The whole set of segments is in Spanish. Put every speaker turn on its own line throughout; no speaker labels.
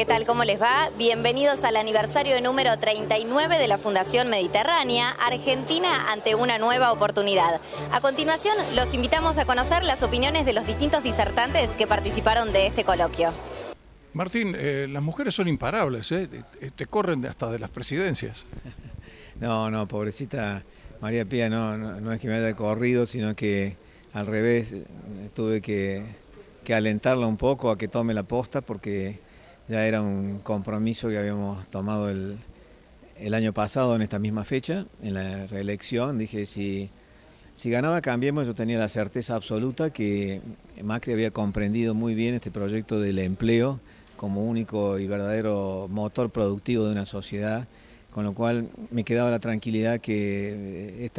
¿Qué tal? ¿Cómo les va? Bienvenidos al aniversario número 39 de la Fundación Mediterránea, Argentina ante una nueva oportunidad. A continuación, los invitamos a conocer las opiniones de los distintos disertantes que participaron de este coloquio.
Martín, las mujeres son imparables, te corren hasta de las presidencias.
No, pobrecita María Pía, no es que me haya corrido, sino que al revés, tuve que alentarla un poco a que tome la posta porque ya era un compromiso que habíamos tomado el año pasado en esta misma fecha, en la reelección. Dije, si ganaba Cambiemos, yo tenía la certeza absoluta que Macri había comprendido muy bien este proyecto del empleo como único y verdadero motor productivo de una sociedad, con lo cual me quedaba la tranquilidad que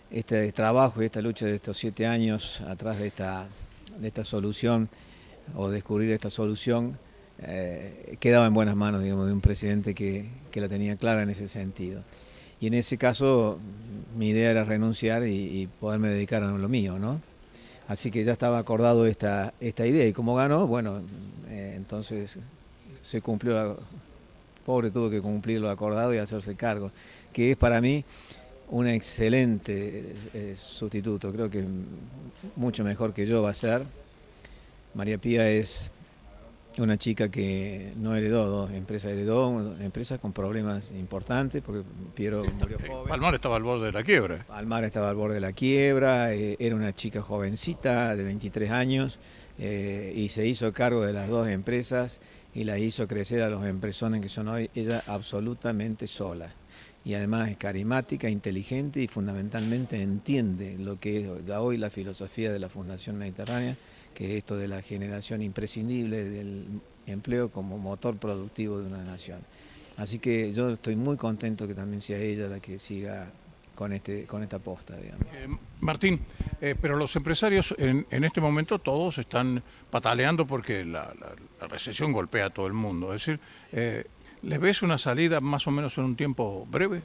este trabajo y esta lucha de estos 7 años atrás de esta solución o descubrir esta solución quedaba en buenas manos, digamos, de un presidente que la tenía clara en ese sentido. Y en ese caso mi idea era renunciar y poderme dedicar a lo mío, ¿no? Así que ya estaba acordado esta idea, y como ganó, bueno, entonces se cumplió, pobre tuvo que cumplir lo acordado y hacerse cargo, que es para mí un excelente sustituto. Creo que mucho mejor que yo va a ser. María Pía es una chica que no heredó 2 empresas, heredó una empresa con problemas importantes, porque Piero murió joven.
Palmar estaba al borde de la quiebra.
Palmar estaba al borde de la quiebra, era una chica jovencita de 23 años y se hizo cargo de las 2 empresas y la hizo crecer a los empresones que son hoy, ella absolutamente sola. Y además es carismática, inteligente y fundamentalmente entiende lo que es hoy la filosofía de la Fundación Mediterránea, que es esto de la generación imprescindible del empleo como motor productivo de una nación. Así que yo estoy muy contento que también sea ella la que siga con esta posta, digamos.
Martín, pero los empresarios en este momento todos están pataleando porque la recesión golpea a todo el mundo. Es decir, ¿les ves una salida más o menos en un tiempo breve?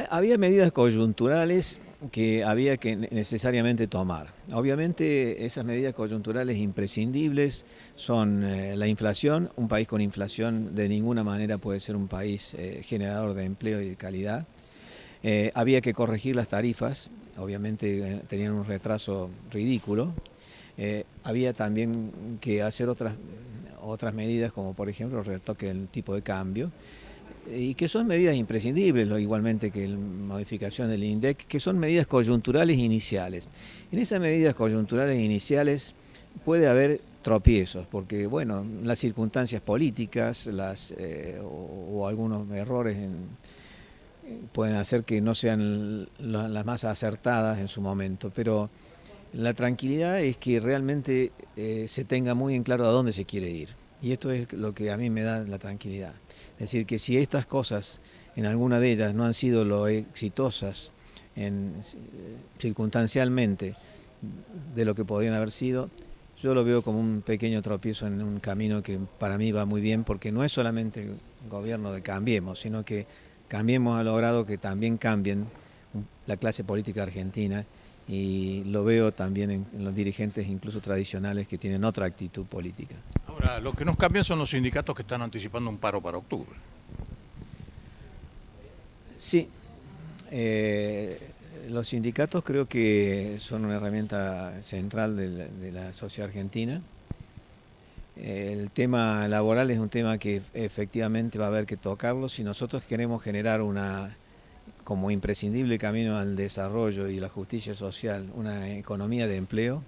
Había medidas coyunturales que había que necesariamente tomar. Obviamente esas medidas coyunturales imprescindibles son la inflación. Un país con inflación de ninguna manera puede ser un país generador de empleo y de calidad. Había que corregir las tarifas, obviamente tenían un retraso ridículo. Había también que hacer otras medidas, como por ejemplo el retoque del tipo de cambio, y que son medidas imprescindibles, igualmente que la modificación del INDEC, que son medidas coyunturales iniciales. En esas medidas coyunturales iniciales puede haber tropiezos, porque bueno, las circunstancias políticas o algunos errores pueden hacer que no sean las más acertadas en su momento, pero la tranquilidad es que realmente se tenga muy en claro a dónde se quiere ir. Y esto es lo que a mí me da la tranquilidad. Es decir, que si estas cosas, en alguna de ellas, no han sido lo exitosas circunstancialmente de lo que podrían haber sido, yo lo veo como un pequeño tropiezo en un camino que para mí va muy bien, porque no es solamente el gobierno de Cambiemos, sino que Cambiemos ha logrado que también cambien la clase política argentina, y lo veo también en los dirigentes incluso tradicionales que tienen otra actitud política.
Ahora, lo que nos cambian son los sindicatos que están anticipando un paro para octubre.
Sí, los sindicatos creo que son una herramienta central de la sociedad argentina. El tema laboral es un tema que efectivamente va a haber que tocarlo si nosotros queremos generar como imprescindible camino al desarrollo y la justicia social, una economía de empleo.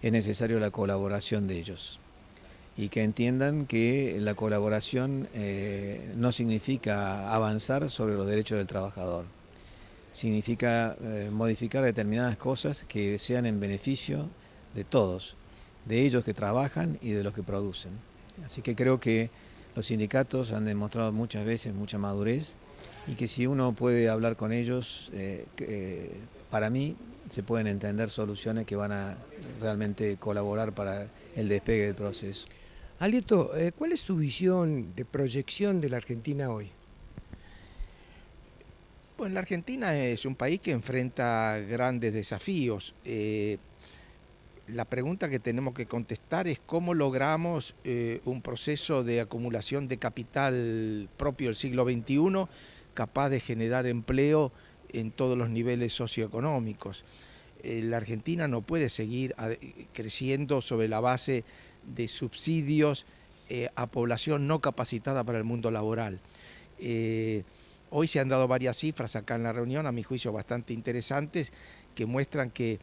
Es necesario la colaboración de ellos y que entiendan que la colaboración no significa avanzar sobre los derechos del trabajador, significa modificar determinadas cosas que sean en beneficio de todos, de ellos que trabajan y de los que producen. Así que creo que los sindicatos han demostrado muchas veces mucha madurez, y que si uno puede hablar con ellos, para mí se pueden entender soluciones que van a realmente colaborar para el despegue del proceso.
Alieto, ¿cuál es su visión de proyección de la Argentina hoy?
Bueno, la Argentina es un país que enfrenta grandes desafíos. la pregunta que tenemos que contestar es cómo logramos un proceso de acumulación de capital propio del siglo XXI capaz de generar empleo en todos los niveles socioeconómicos. La Argentina no puede seguir creciendo sobre la base de subsidios a población no capacitada para el mundo laboral. Hoy se han dado varias cifras acá en la reunión, a mi juicio bastante interesantes, que muestran que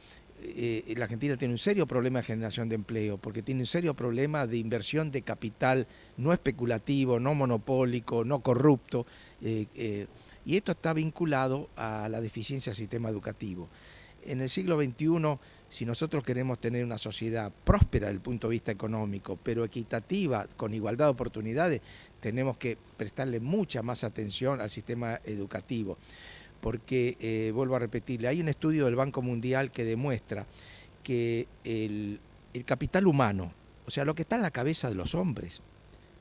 la Argentina tiene un serio problema de generación de empleo, porque tiene un serio problema de inversión de capital no especulativo, no monopólico, no corrupto, y esto está vinculado a la deficiencia del sistema educativo. En el siglo XXI, si nosotros queremos tener una sociedad próspera desde el punto de vista económico, pero equitativa, con igualdad de oportunidades, tenemos que prestarle mucha más atención al sistema educativo. Porque, vuelvo a repetirle, hay un estudio del Banco Mundial que demuestra que el capital humano, o sea, lo que está en la cabeza de los hombres,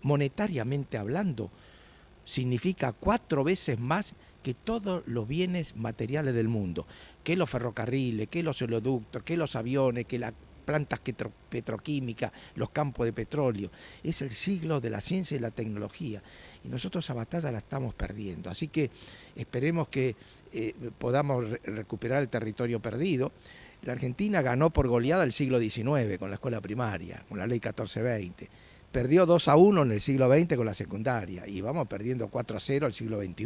monetariamente hablando, significa 4 veces más que todos los bienes materiales del mundo, que los ferrocarriles, que los oleoductos, que los aviones, que las plantas petroquímicas, los campos de petróleo. Es el siglo de la ciencia y la tecnología, y nosotros esa batalla la estamos perdiendo. Así que esperemos que podamos recuperar el territorio perdido. La Argentina ganó por goleada el siglo XIX con la escuela primaria, con la ley 1420. Perdió 2-1 en el siglo XX con la secundaria, y vamos perdiendo 4-0 el siglo XXI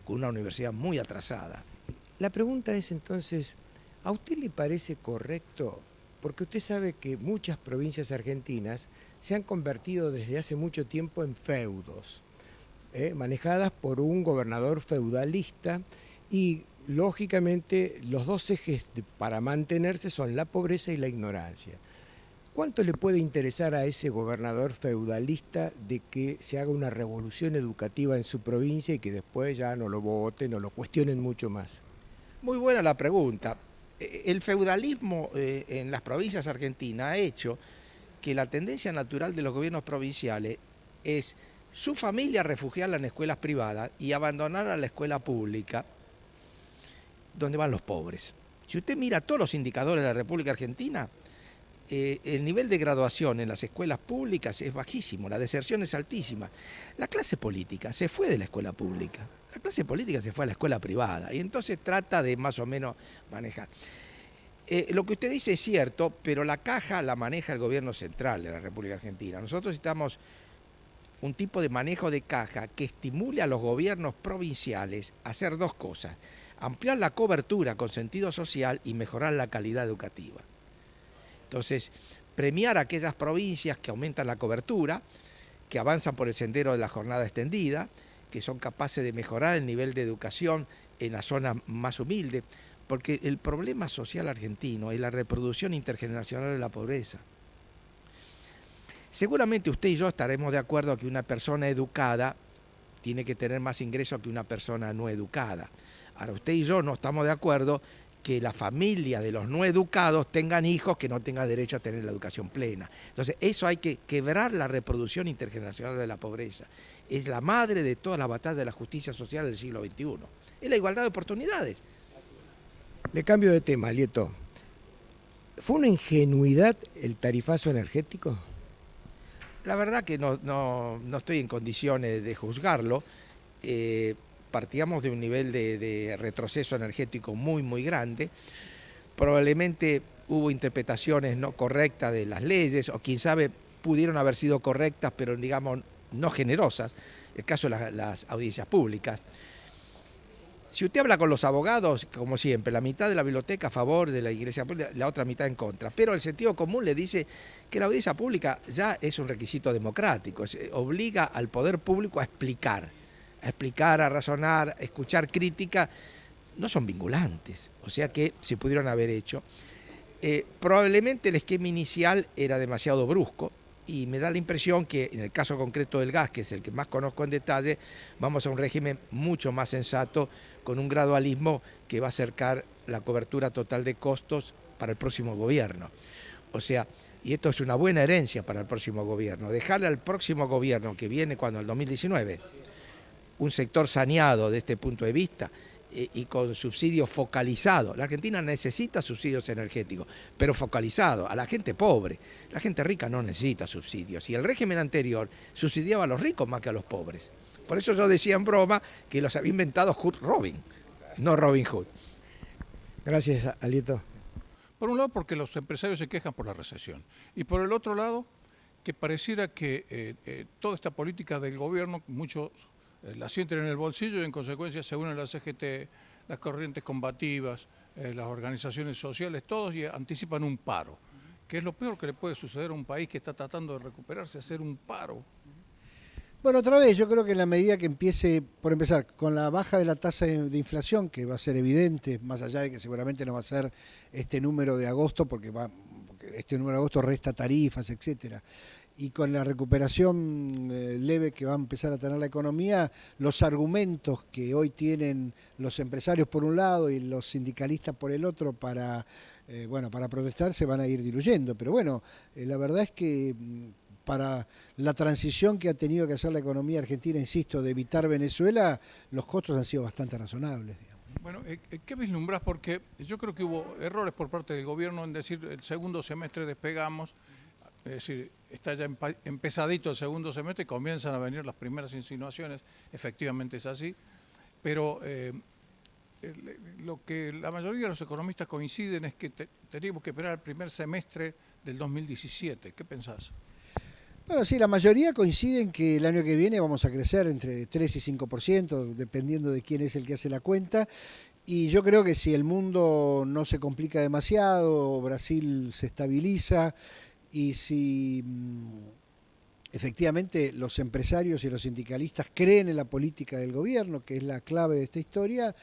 con una universidad muy atrasada.
La pregunta es entonces, ¿a usted le parece correcto? Porque usted sabe que muchas provincias argentinas se han convertido desde hace mucho tiempo en feudos, manejadas por un gobernador feudalista, y lógicamente los dos ejes para mantenerse son la pobreza y la ignorancia. ¿Cuánto le puede interesar a ese gobernador feudalista de que se haga una revolución educativa en su provincia y que después ya no lo voten o lo cuestionen mucho más?
Muy buena la pregunta. El feudalismo en las provincias argentinas ha hecho que la tendencia natural de los gobiernos provinciales es su familia refugiarla en escuelas privadas y abandonar a la escuela pública, donde van los pobres. Si usted mira todos los indicadores de la República Argentina, el nivel de graduación en las escuelas públicas es bajísimo, la deserción es altísima. La clase política se fue de la escuela pública, la clase política se fue a la escuela privada, y entonces trata de más o menos manejar. Lo que usted dice es cierto, pero la caja la maneja el gobierno central de la República Argentina. Nosotros necesitamos un tipo de manejo de caja que estimule a los gobiernos provinciales a hacer 2 cosas: ampliar la cobertura con sentido social y mejorar la calidad educativa. Entonces, premiar a aquellas provincias que aumentan la cobertura, que avanzan por el sendero de la jornada extendida, que son capaces de mejorar el nivel de educación en la zona más humilde, porque el problema social argentino es la reproducción intergeneracional de la pobreza. Seguramente usted y yo estaremos de acuerdo que una persona educada tiene que tener más ingresos que una persona no educada. Ahora, usted y yo no estamos de acuerdo que la familia de los no educados tengan hijos que no tengan derecho a tener la educación plena. Entonces, eso hay que quebrar la reproducción intergeneracional de la pobreza. Es la madre de toda la batalla de la justicia social del siglo XXI. Es la igualdad de oportunidades.
Le cambio de tema, Lieto. ¿Fue una ingenuidad el tarifazo energético?
La verdad que no estoy en condiciones de juzgarlo. Partíamos de un nivel de retroceso energético muy, muy grande. Probablemente hubo interpretaciones no correctas de las leyes, o quién sabe, pudieron haber sido correctas, pero digamos no generosas. El caso de las audiencias públicas. Si usted habla con los abogados, como siempre, la mitad de la biblioteca a favor de la iglesia pública, la otra mitad en contra. Pero el sentido común le dice que la audiencia pública ya es un requisito democrático, obliga al poder público a explicar, a razonar, a escuchar crítica. No son vinculantes, o sea que se pudieron haber hecho. Probablemente el esquema inicial era demasiado brusco, y me da la impresión que en el caso concreto del gas, que es el que más conozco en detalle, vamos a un régimen mucho más sensato, con un gradualismo que va a acercar la cobertura total de costos para el próximo gobierno. O sea, y esto es una buena herencia para el próximo gobierno, dejarle al próximo gobierno que viene cuando el 2019, un sector saneado de este punto de vista, y con subsidios focalizados. La Argentina necesita subsidios energéticos, pero focalizados a la gente pobre. La gente rica no necesita subsidios. Y el régimen anterior subsidiaba a los ricos más que a los pobres. Por eso yo decía en broma que los había inventado Hood Robin, no Robin Hood.
Gracias, Alieto.
Por un lado, porque los empresarios se quejan por la recesión. Y por el otro lado, que pareciera que toda esta política del gobierno, muchos la sienten en el bolsillo y en consecuencia se unen la CGT, las corrientes combativas, las organizaciones sociales, todos y anticipan un paro, que es lo peor que le puede suceder a un país que está tratando de recuperarse, hacer un paro.
Bueno, otra vez, yo creo que en la medida que empiece, por empezar, con la baja de la tasa de inflación, que va a ser evidente, más allá de que seguramente no va a ser este número de agosto, porque este número de agosto resta tarifas, etcétera, y con la recuperación leve que va a empezar a tener la economía, los argumentos que hoy tienen los empresarios por un lado y los sindicalistas por el otro para protestar se van a ir diluyendo. Pero bueno, la verdad es que para la transición que ha tenido que hacer la economía argentina, insisto, de evitar Venezuela, los costos han sido bastante razonables, digamos.
Bueno, ¿qué vislumbrás? Porque yo creo que hubo errores por parte del gobierno en decir el segundo semestre despegamos, es decir, está ya empezadito el segundo semestre, comienzan a venir las primeras insinuaciones, efectivamente es así, pero lo que la mayoría de los economistas coinciden es que teníamos que esperar el primer semestre del 2017. ¿Qué pensás?
Bueno, sí, la mayoría coinciden que el año que viene vamos a crecer entre 3 y 5%, dependiendo de quién es el que hace la cuenta. Y yo creo que si el mundo no se complica demasiado, Brasil se estabiliza y si efectivamente los empresarios y los sindicalistas creen en la política del gobierno, que es la clave de esta historia,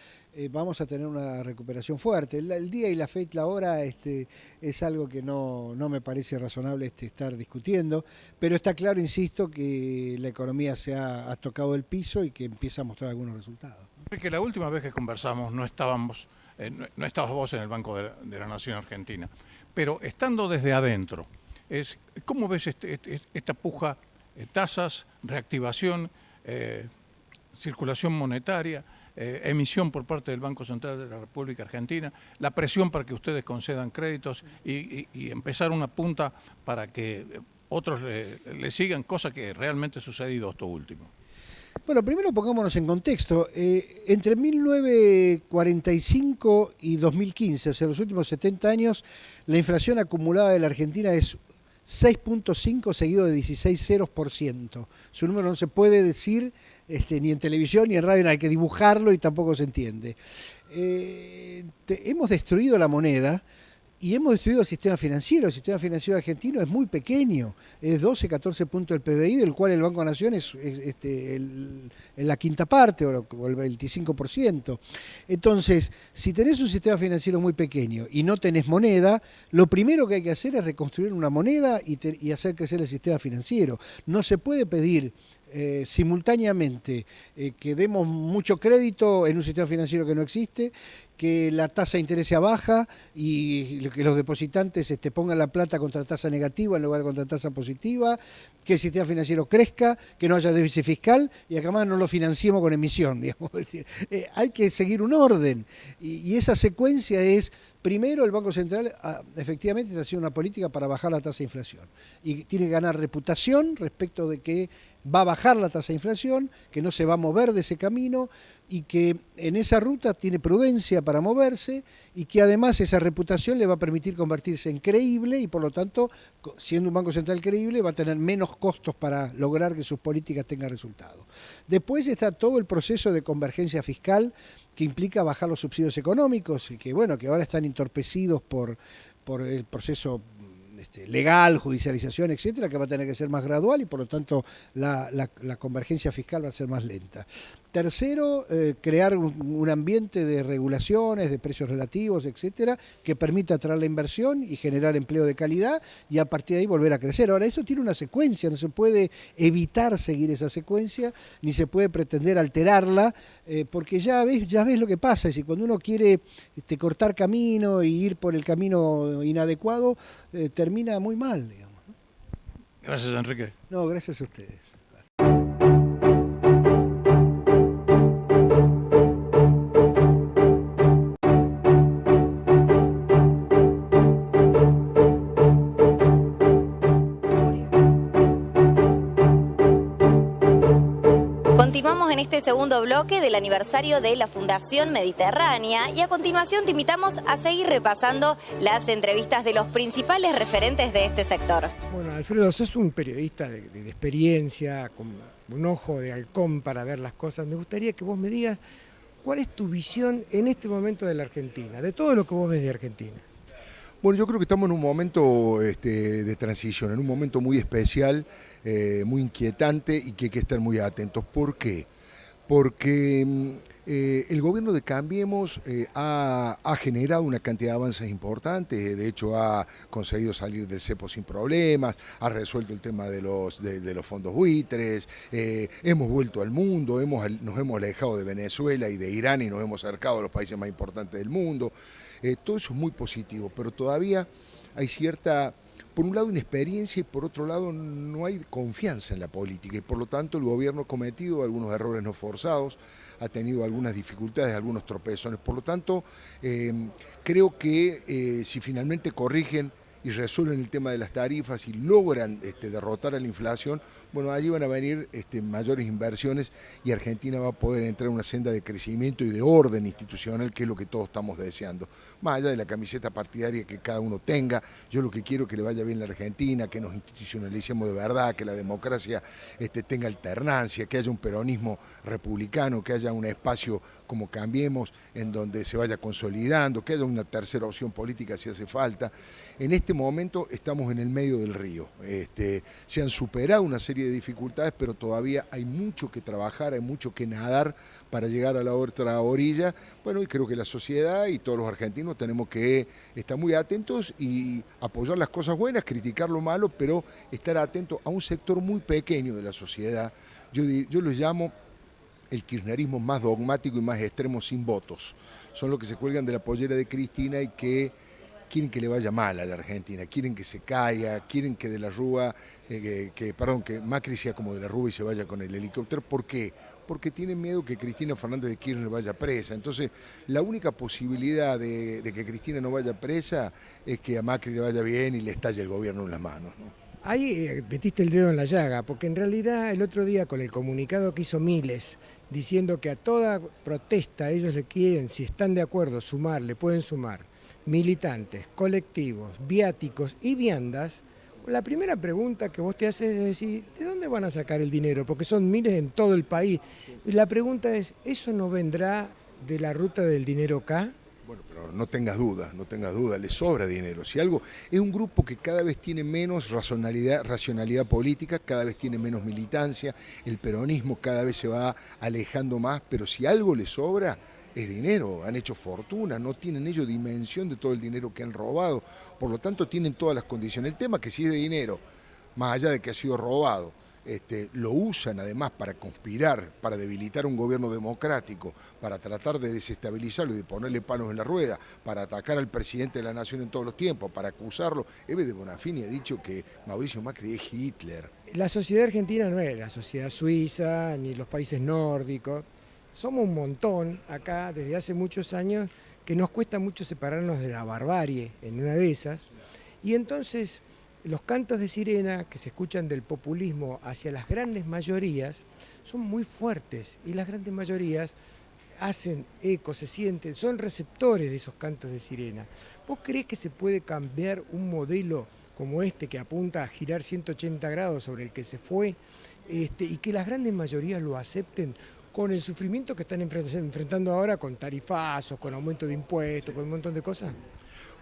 vamos a tener una recuperación fuerte. El día y la fecha, la hora, es algo que no me parece razonable estar discutiendo, pero está claro, insisto, que la economía se ha tocado el piso y que empieza a mostrar algunos resultados.
Porque la última vez que conversamos no estabas vos en el Banco de la Nación Argentina, pero estando desde adentro, ¿cómo ves esta puja, tasas, reactivación, circulación monetaria, emisión por parte del Banco Central de la República Argentina, la presión para que ustedes concedan créditos y empezar una punta para que otros le sigan, cosa que realmente ha sucedido esto último?
Bueno, primero pongámonos en contexto. Entre 1945 y 2015, o sea, los últimos 70 años, la inflación acumulada de la Argentina es 6.5 seguido de 16,0%. Su número no se puede decir ni en televisión ni en radio, hay que dibujarlo y tampoco se entiende. Hemos destruido la moneda y hemos destruido el sistema financiero. El sistema financiero argentino es muy pequeño, es 12, 14 puntos del PBI, del cual el Banco de Nación es la quinta parte o el 25%. Entonces, si tenés un sistema financiero muy pequeño y no tenés moneda, lo primero que hay que hacer es reconstruir una moneda y hacer crecer el sistema financiero. No se puede pedir simultáneamente que demos mucho crédito en un sistema financiero que no existe, que la tasa de interés sea baja y que los depositantes pongan la plata contra tasa negativa en lugar de contra tasa positiva, que el sistema financiero crezca, que no haya déficit fiscal y que además no lo financiemos con emisión, digamos. Hay que seguir un orden y esa secuencia es: primero, el Banco Central efectivamente está haciendo una política para bajar la tasa de inflación y tiene que ganar reputación respecto de que va a bajar la tasa de inflación, que no se va a mover de ese camino y que en esa ruta tiene prudencia para moverse y que además esa reputación le va a permitir convertirse en creíble y por lo tanto, siendo un Banco Central creíble, va a tener menos costos para lograr que sus políticas tengan resultados. Después está todo el proceso de convergencia fiscal que implica bajar los subsidios económicos y que ahora están entorpecidos por el proceso legal, judicialización, etcétera, que va a tener que ser más gradual y por lo tanto la convergencia fiscal va a ser más lenta. Tercero, crear un ambiente de regulaciones, de precios relativos, etcétera, que permita atraer la inversión y generar empleo de calidad y a partir de ahí volver a crecer. Ahora, eso tiene una secuencia, no se puede evitar seguir esa secuencia, ni se puede pretender alterarla, porque ya ves lo que pasa, es decir, cuando uno quiere cortar camino y ir por el camino inadecuado, termina muy mal, digamos.
Gracias, Enrique.
No, gracias a ustedes.
Continuamos en este segundo bloque del aniversario de la Fundación Mediterránea y a continuación te invitamos a seguir repasando las entrevistas de los principales referentes de este sector.
Bueno, Alfredo, sos un periodista de experiencia, con un ojo de halcón para ver las cosas. Me gustaría que vos me digas cuál es tu visión en este momento de la Argentina, de todo lo que vos ves de Argentina.
Bueno, yo creo que estamos en un momento de transición, en un momento muy especial, muy inquietante y que hay que estar muy atentos. ¿Por qué? Porque el gobierno de Cambiemos ha generado una cantidad de avances importantes, de hecho ha conseguido salir del cepo sin problemas, ha resuelto el tema de los fondos buitres, hemos vuelto al mundo, nos hemos alejado de Venezuela y de Irán y nos hemos acercado a los países más importantes del mundo. Todo eso es muy positivo, pero todavía hay cierta, por un lado, inexperiencia y por otro lado no hay confianza en la política y por lo tanto el gobierno ha cometido algunos errores no forzados, ha tenido algunas dificultades, algunos tropezones. Por lo tanto, creo que si finalmente corrigen y resuelven el tema de las tarifas y logran derrotar a la inflación, bueno, allí van a venir mayores inversiones y Argentina va a poder entrar en una senda de crecimiento y de orden institucional, que es lo que todos estamos deseando. Más allá de la camiseta partidaria que cada uno tenga, yo lo que quiero es que le vaya bien a la Argentina, que nos institucionalicemos de verdad, que la democracia tenga alternancia, que haya un peronismo republicano, que haya un espacio como Cambiemos, en donde se vaya consolidando, que haya una tercera opción política si hace falta. En este momento estamos en el medio del río. Se han superado una serie de dificultades, pero todavía hay mucho que trabajar, hay mucho que nadar para llegar a la otra orilla. Bueno, y creo que la sociedad y todos los argentinos tenemos que estar muy atentos y apoyar las cosas buenas, criticar lo malo, pero estar atentos a un sector muy pequeño de la sociedad. Yo lo llamo el kirchnerismo más dogmático y más extremo sin votos. Son los que se cuelgan de la pollera de Cristina y que quieren que le vaya mal a la Argentina, quieren que se caiga, quieren que de la Rúa, que Macri sea como de la Rúa y se vaya con el helicóptero. ¿Por qué? Porque tienen miedo que Cristina Fernández de Kirchner vaya presa. Entonces, la única posibilidad de que Cristina no vaya presa es que a Macri le vaya bien y le estalle el gobierno en las manos, ¿no?
Ahí metiste el dedo en la llaga, porque en realidad el otro día con el comunicado que hizo Miles, diciendo que a toda protesta ellos le quieren, si están de acuerdo, sumar, le pueden sumar militantes, colectivos, viáticos y viandas, la primera pregunta que vos te haces es decir, ¿de dónde van a sacar el dinero? Porque son miles en todo el país. Y la pregunta es, ¿eso no vendrá de la ruta del dinero acá?
Bueno, pero no tengas dudas, le sobra dinero. Si algo, es un grupo que cada vez tiene menos racionalidad política, cada vez tiene menos militancia, el peronismo cada vez se va alejando más, pero si algo le sobra, es dinero, han hecho fortuna, no tienen ellos dimensión de todo el dinero que han robado, por lo tanto tienen todas las condiciones. El tema es que si es de dinero, más allá de que ha sido robado, lo usan además para conspirar, para debilitar un gobierno democrático, para tratar de desestabilizarlo y de ponerle palos en la rueda, para atacar al presidente de la nación en todos los tiempos, para acusarlo. Eve de Bonafini ha dicho que Mauricio Macri es Hitler.
La sociedad argentina no es la sociedad suiza ni los países nórdicos. Somos un montón acá desde hace muchos años que nos cuesta mucho separarnos de la barbarie en una de esas. Y entonces los cantos de sirena que se escuchan del populismo hacia las grandes mayorías son muy fuertes y las grandes mayorías hacen eco, se sienten, son receptores de esos cantos de sirena. ¿Vos creés que se puede cambiar un modelo como este que apunta a girar 180 grados sobre el que se fue y que las grandes mayorías lo acepten con el sufrimiento que están enfrentando ahora con tarifazos, con aumento de impuestos, con un montón de cosas?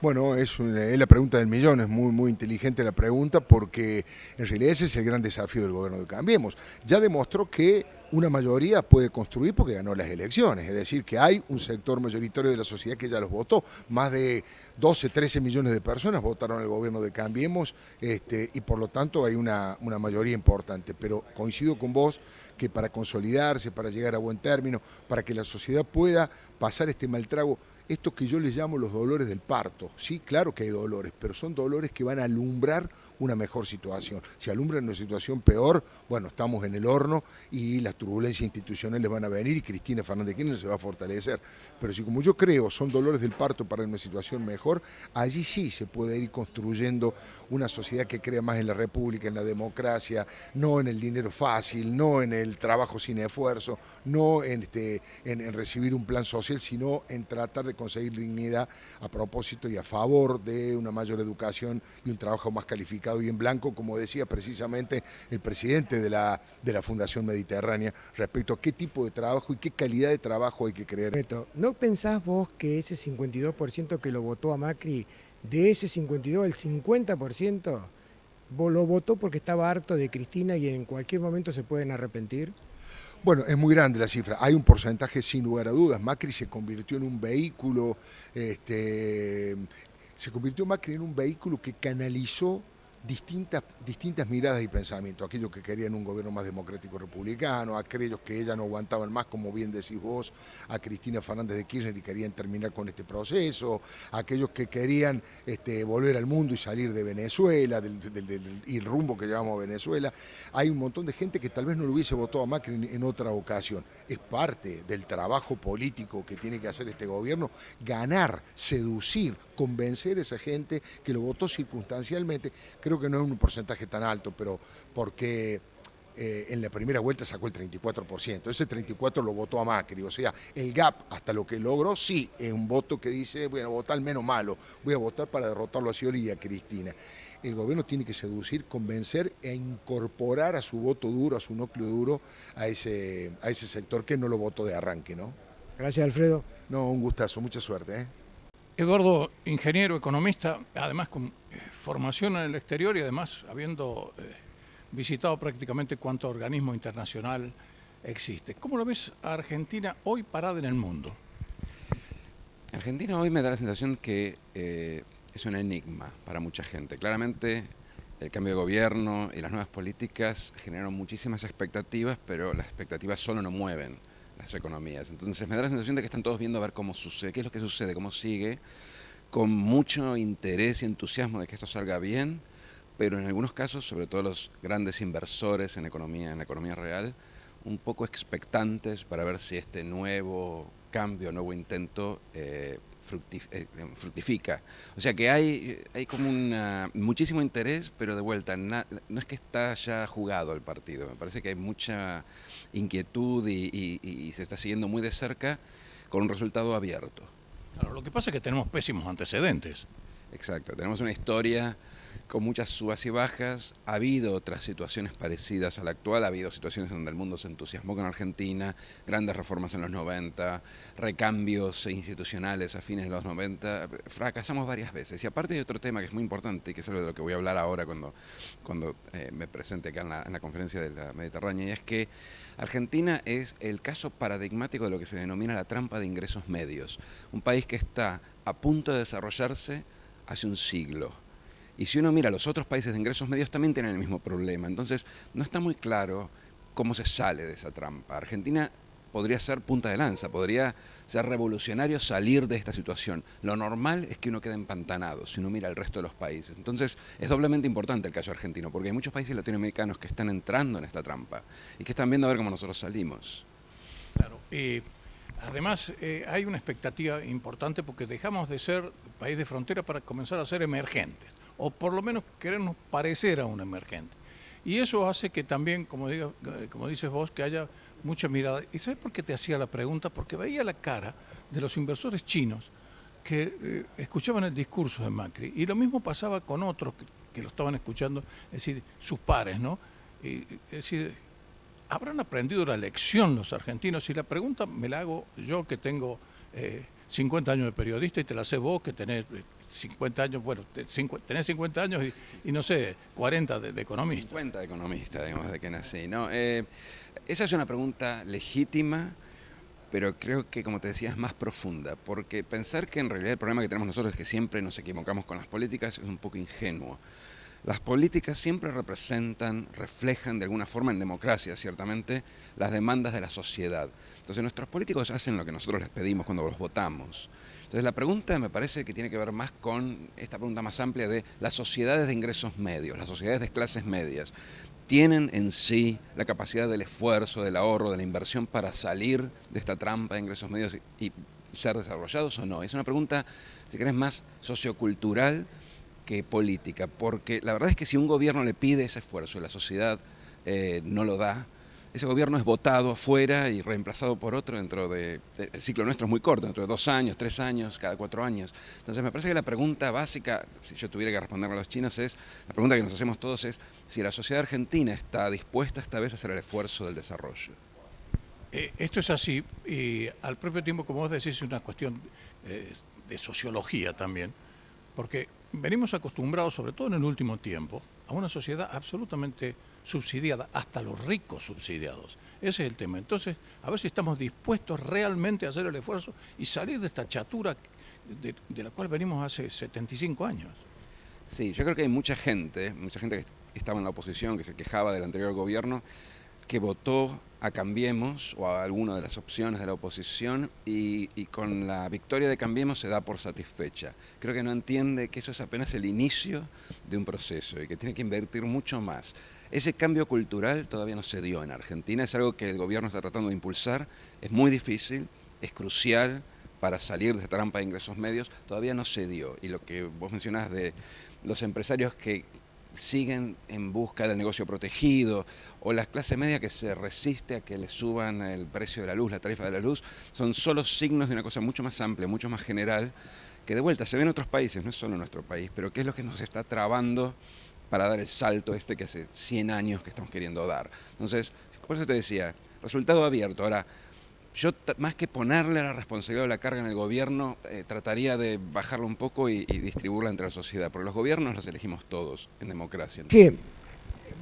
Bueno, es la pregunta del millón, es muy inteligente la pregunta porque en realidad ese es el gran desafío del gobierno de Cambiemos. Ya demostró que una mayoría puede construir porque ganó las elecciones, es decir, que hay un sector mayoritario de la sociedad que ya los votó, más de 12, 13 millones de personas votaron al gobierno de Cambiemos y por lo tanto hay una mayoría importante, pero coincido con vos que para consolidarse, para llegar a buen término, para que la sociedad pueda pasar este mal trago, esto que yo les llamo los dolores del parto. Sí, claro que hay dolores, pero son dolores que van a alumbrar una mejor situación. Si alumbran una situación peor, bueno, estamos en el horno y las turbulencias institucionales van a venir y Cristina Fernández de Kirchner se va a fortalecer. Pero si, como yo creo, son dolores del parto para una situación mejor, allí sí se puede ir construyendo una sociedad que crea más en la república, en la democracia, no en el dinero fácil, no en el trabajo sin esfuerzo, no en recibir un plan social, sino en tratar de conseguir dignidad a propósito y a favor de una mayor educación y un trabajo más calificado y en blanco, como decía precisamente el presidente de la Fundación Mediterránea, respecto a qué tipo de trabajo y qué calidad de trabajo hay que creer.
¿No pensás vos que ese 52% que lo votó a Macri, de ese 52, el 50% lo votó porque estaba harto de Cristina y en cualquier momento se pueden arrepentir?
Bueno, es muy grande la cifra, hay un porcentaje sin lugar a dudas. Macri se convirtió en un vehículo, Macri en un vehículo que canalizó distintas miradas y pensamientos, aquellos que querían un gobierno más democrático republicano, aquellos que ella no aguantaban más, como bien decís vos, a Cristina Fernández de Kirchner y querían terminar con este proceso, aquellos que querían volver al mundo y salir de Venezuela, y el rumbo que llevamos a Venezuela. Hay un montón de gente que tal vez no lo hubiese votado a Macri en otra ocasión. Es parte del trabajo político que tiene que hacer este gobierno, ganar, seducir, convencer a esa gente que lo votó circunstancialmente. Creo que no es un porcentaje tan alto, pero porque en la primera vuelta sacó el 34%, ese 34% lo votó a Macri, o sea, el gap hasta lo que logró sí es un voto que dice, voy a votar al menos malo, voy a votar para derrotarlo a Scioli y a Cristina. El gobierno tiene que seducir, convencer e incorporar a su voto duro, a su núcleo duro, a ese sector que no lo votó de arranque, ¿no?
Gracias, Alfredo.
No, un gustazo, mucha suerte, ¿eh?
Eduardo, ingeniero, economista, además con formación en el exterior y además habiendo visitado prácticamente cuánto organismo internacional existe. ¿Cómo lo ves a Argentina hoy parada en el mundo?
Argentina hoy me da la sensación que es un enigma para mucha gente. Claramente el cambio de gobierno y las nuevas políticas generaron muchísimas expectativas, pero las expectativas solo no mueven las economías. Entonces me da la sensación de que están todos viendo a ver cómo sucede, qué es lo que sucede, cómo sigue, con mucho interés y entusiasmo de que esto salga bien, pero en algunos casos, sobre todo los grandes inversores en la economía real, un poco expectantes para ver si este nuevo cambio, nuevo intento fructifica. O sea que hay como muchísimo interés, pero de vuelta, no es que está ya jugado el partido. Me parece que hay mucha inquietud y se está siguiendo muy de cerca con un resultado abierto.
Claro, lo que pasa es que tenemos pésimos antecedentes.
Exacto, tenemos una historia con muchas subas y bajas. Ha habido otras situaciones parecidas a la actual, ha habido situaciones donde el mundo se entusiasmó con Argentina, grandes reformas en los 90, recambios institucionales a fines de los 90, fracasamos varias veces. Y aparte hay otro tema que es muy importante y que es algo de lo que voy a hablar ahora cuando me presente acá en la conferencia de la Mediterránea, y es que Argentina es el caso paradigmático de lo que se denomina la trampa de ingresos medios, un país que está a punto de desarrollarse hace un siglo. Y si uno mira, los otros países de ingresos medios también tienen el mismo problema. Entonces, no está muy claro cómo se sale de esa trampa. Argentina podría ser punta de lanza, podría ser revolucionario salir de esta situación. Lo normal es que uno quede empantanado si uno mira el resto de los países. Entonces, es doblemente importante el caso argentino, porque hay muchos países latinoamericanos que están entrando en esta trampa y que están viendo a ver cómo nosotros salimos.
Claro, además hay una expectativa importante porque dejamos de ser país de frontera para comenzar a ser emergentes, o por lo menos querernos parecer a un emergente. Y eso hace que también, como dices vos, que haya mucha mirada. ¿Y sabes por qué te hacía la pregunta? Porque veía la cara de los inversores chinos que escuchaban el discurso de Macri. Y lo mismo pasaba con otros que lo estaban escuchando, es decir, sus pares, ¿no? Es decir, ¿habrán aprendido la lección los argentinos? Y la pregunta me la hago yo, que tengo 50 años de periodista, y te la hace vos, que tenés 50 años, bueno, tenés 50 años y no sé, 40 de economista.
50 de economista, digamos, de que nací, ¿no? Esa es una pregunta legítima, pero creo que, como te decía, es más profunda, porque pensar que en realidad el problema que tenemos nosotros es que siempre nos equivocamos con las políticas es un poco ingenuo. Las políticas siempre reflejan de alguna forma, en democracia ciertamente, las demandas de la sociedad. Entonces nuestros políticos hacen lo que nosotros les pedimos cuando los votamos. Entonces Entonces la pregunta me parece que tiene que ver más con esta pregunta más amplia de las sociedades de ingresos medios, las sociedades de clases medias. ¿Tienen en sí la capacidad del esfuerzo, del ahorro, de la inversión para salir de esta trampa de ingresos medios y ser desarrollados o no? Es una pregunta, si querés, más sociocultural que política, porque la verdad es que si un gobierno le pide ese esfuerzo y la sociedad no lo da, ese gobierno es votado afuera y reemplazado por otro dentro de... El ciclo nuestro es muy corto, dentro de 2 años, 3 años, cada 4 años. Entonces me parece que la pregunta básica, si yo tuviera que responderle a los chinos, la pregunta que nos hacemos todos es si la sociedad argentina está dispuesta esta vez a hacer el esfuerzo del desarrollo.
Esto es así, y al propio tiempo, como vos decís, es una cuestión de sociología también, porque venimos acostumbrados, sobre todo en el último tiempo, a una sociedad absolutamente subsidiada, hasta los ricos subsidiados. Ese es el tema. Entonces, a ver si estamos dispuestos realmente a hacer el esfuerzo y salir de esta chatura de la cual venimos hace 75 años.
Sí, yo creo que hay mucha gente que estaba en la oposición, que se quejaba del anterior gobierno, que votó a Cambiemos o a alguna de las opciones de la oposición y con la victoria de Cambiemos se da por satisfecha. Creo que no entiende que eso es apenas el inicio de un proceso y que tiene que invertir mucho más. Ese cambio cultural todavía no se dio en Argentina, es algo que el gobierno está tratando de impulsar, es muy difícil, es crucial para salir de esta trampa de ingresos medios, todavía no se dio. Y lo que vos mencionás de los empresarios que siguen en busca del negocio protegido o la clase media que se resiste a que le suban el precio de la luz, la tarifa de la luz, son solo signos de una cosa mucho más amplia, mucho más general, que de vuelta se ve en otros países, no es solo en nuestro país, pero que es lo que nos está trabando para dar el salto que hace 100 años que estamos queriendo dar. Entonces, por eso te decía, resultado abierto. Ahora, yo más que ponerle la responsabilidad o la carga en el gobierno, trataría de bajarlo un poco y distribuirla entre la sociedad, porque los gobiernos los elegimos todos en democracia.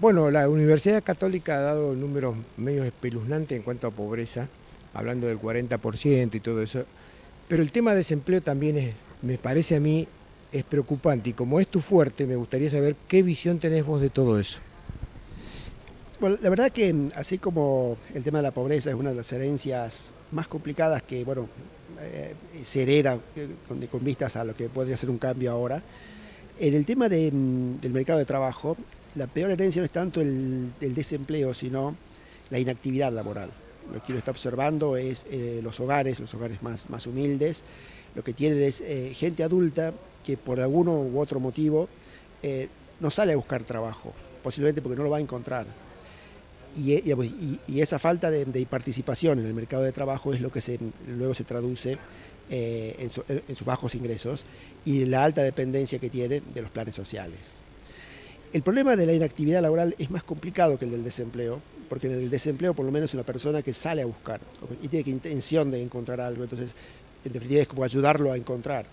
Bueno, la Universidad Católica ha dado números medios espeluznantes en cuanto a pobreza, hablando del 40% y todo eso, pero el tema de desempleo también me parece a mí, es preocupante, y como es tu fuerte, me gustaría saber qué visión tenés vos de todo eso.
Bueno, la verdad que así como el tema de la pobreza es una de las herencias más complicadas que, bueno, se hereda con vistas a lo que podría ser un cambio ahora, en el tema del mercado de trabajo, la peor herencia no es tanto el desempleo, sino la inactividad laboral. Lo que uno está observando es los hogares más humildes, lo que tienen es gente adulta que por alguno u otro motivo no sale a buscar trabajo, posiblemente porque no lo va a encontrar. Y esa falta de participación en el mercado de trabajo es lo que luego se traduce en sus bajos ingresos y la alta dependencia que tiene de los planes sociales. El problema de la inactividad laboral es más complicado que el del desempleo, porque en el desempleo por lo menos es una persona que sale a buscar y tiene intención de encontrar algo, entonces en definitiva es como ayudarlo a encontrar.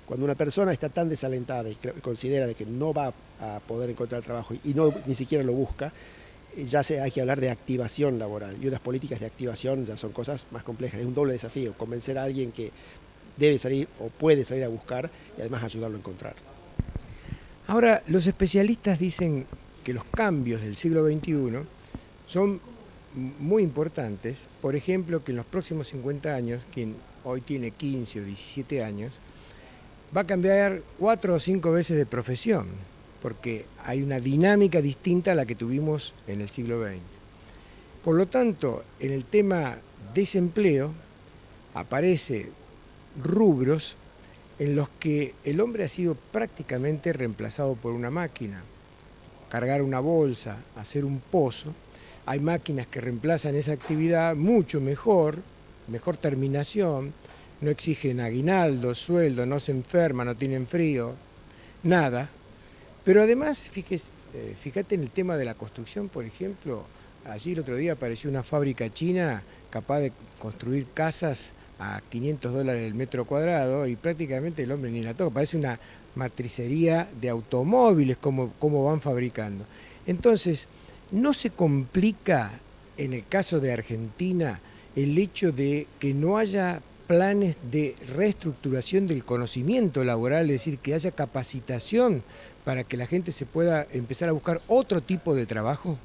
Cuando una persona está tan desalentada y considera de que no va a poder encontrar trabajo y ni siquiera lo busca, ya hay que hablar de activación laboral, y unas políticas de activación ya son cosas más complejas, es un doble desafío, convencer a alguien que debe salir o puede salir a buscar y además ayudarlo a encontrar.
Ahora, los especialistas dicen que los cambios del siglo XXI son muy importantes, por ejemplo, que en los próximos 50 años, quien hoy tiene 15 o 17 años, va a cambiar 4 o 5 veces de profesión, porque hay una dinámica distinta a la que tuvimos en el siglo XX. Por lo tanto, en el tema desempleo aparecen rubros en los que el hombre ha sido prácticamente reemplazado por una máquina. Cargar una bolsa, hacer un pozo, hay máquinas que reemplazan esa actividad mucho mejor terminación, no exigen aguinaldo, sueldo, no se enferman, no tienen frío, nada. Pero además, fíjate en el tema de la construcción, por ejemplo, allí el otro día apareció una fábrica china capaz de construir casas a $500 el metro cuadrado y prácticamente el hombre ni la toca, parece una matricería de automóviles como van fabricando. Entonces, ¿no se complica en el caso de Argentina el hecho de que no haya planes de reestructuración del conocimiento laboral, es decir, que haya capacitación para que la gente se pueda empezar a buscar otro tipo de trabajo?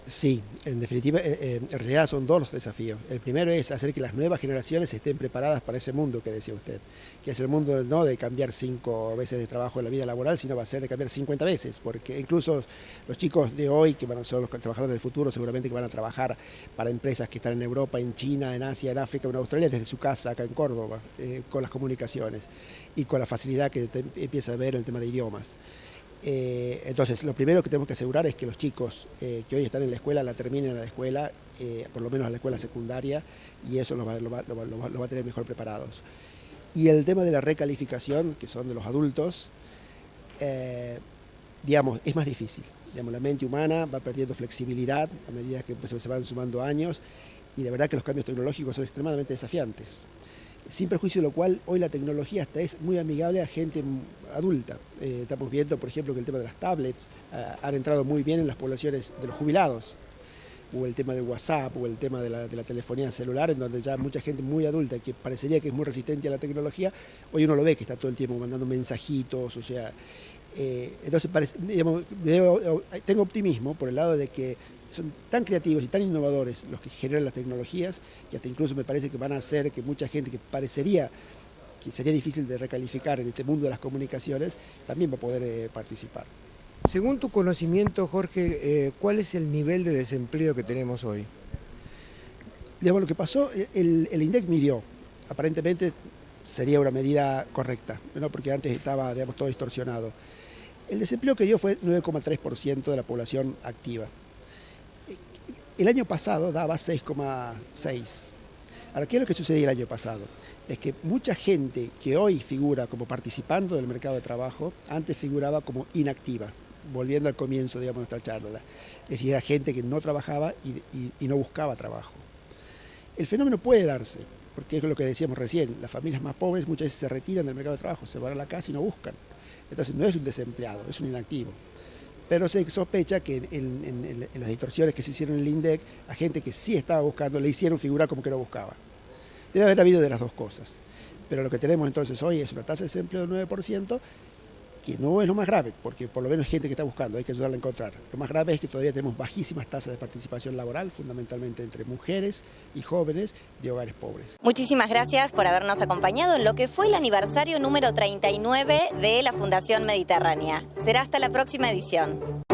Sí, en definitiva, en realidad son dos los desafíos. El primero es hacer que las nuevas generaciones estén preparadas para ese mundo que decía usted, que es el mundo no de cambiar 5 veces de trabajo en la vida laboral, sino va a ser de cambiar 50 veces, porque incluso los chicos de hoy, que van a ser los trabajadores del futuro, seguramente que van a trabajar para empresas que están en Europa, en China, en Asia, en África, en Australia, desde su casa, acá en Córdoba, con las comunicaciones y con la facilidad que empieza a ver el tema de idiomas. Entonces, lo primero que tenemos que asegurar es que los chicos que hoy están en la escuela la terminen en la escuela, por lo menos en la escuela secundaria, y eso los va a tener mejor preparados. Y el tema de la recalificación, que son de los adultos, digamos, es más difícil. Digamos, la mente humana va perdiendo flexibilidad a medida que se van sumando años, y la verdad que los cambios tecnológicos son extremadamente desafiantes. Sin perjuicio de lo cual, hoy la tecnología hasta es muy amigable a gente adulta. Estamos viendo, por ejemplo, que el tema de las tablets han entrado muy bien en las poblaciones de los jubilados, o el tema de WhatsApp, o el tema de la telefonía celular, en donde ya mucha gente muy adulta, que parecería que es muy resistente a la tecnología, hoy uno lo ve que está todo el tiempo mandando mensajitos, o sea... entonces, digamos, tengo optimismo por el lado de que son tan creativos y tan innovadores los que generan las tecnologías, que hasta incluso me parece que van a hacer que mucha gente que parecería que sería difícil de recalificar en este mundo de las comunicaciones, también va a poder participar.
Según tu conocimiento, Jorge, ¿cuál es el nivel de desempleo que tenemos hoy?
Digamos, lo que pasó, el INDEC midió, aparentemente sería una medida correcta, ¿no? Porque antes estaba, digamos, todo distorsionado. El desempleo que dio fue 9,3% de la población activa. El año pasado daba 6,6%. Ahora, ¿qué es lo que sucedió el año pasado? Es que mucha gente que hoy figura como participando del mercado de trabajo, antes figuraba como inactiva, volviendo al comienzo, digamos, de nuestra charla. Es decir, era gente que no trabajaba y no buscaba trabajo. El fenómeno puede darse, porque es lo que decíamos recién, las familias más pobres muchas veces se retiran del mercado de trabajo, se van a la casa y no buscan. Entonces no es un desempleado, es un inactivo. Pero se sospecha que en las distorsiones que se hicieron en el INDEC, a gente que sí estaba buscando le hicieron figurar como que no buscaba. Debe haber habido de las dos cosas. Pero lo que tenemos entonces hoy es una tasa de desempleo del 9%, que no es lo más grave, porque por lo menos hay gente que está buscando, hay que ayudarla a encontrar. Lo más grave es que todavía tenemos bajísimas tasas de participación laboral, fundamentalmente entre mujeres y jóvenes de hogares pobres.
Muchísimas gracias por habernos acompañado en lo que fue el aniversario número 39 de la Fundación Mediterránea. Será hasta la próxima edición.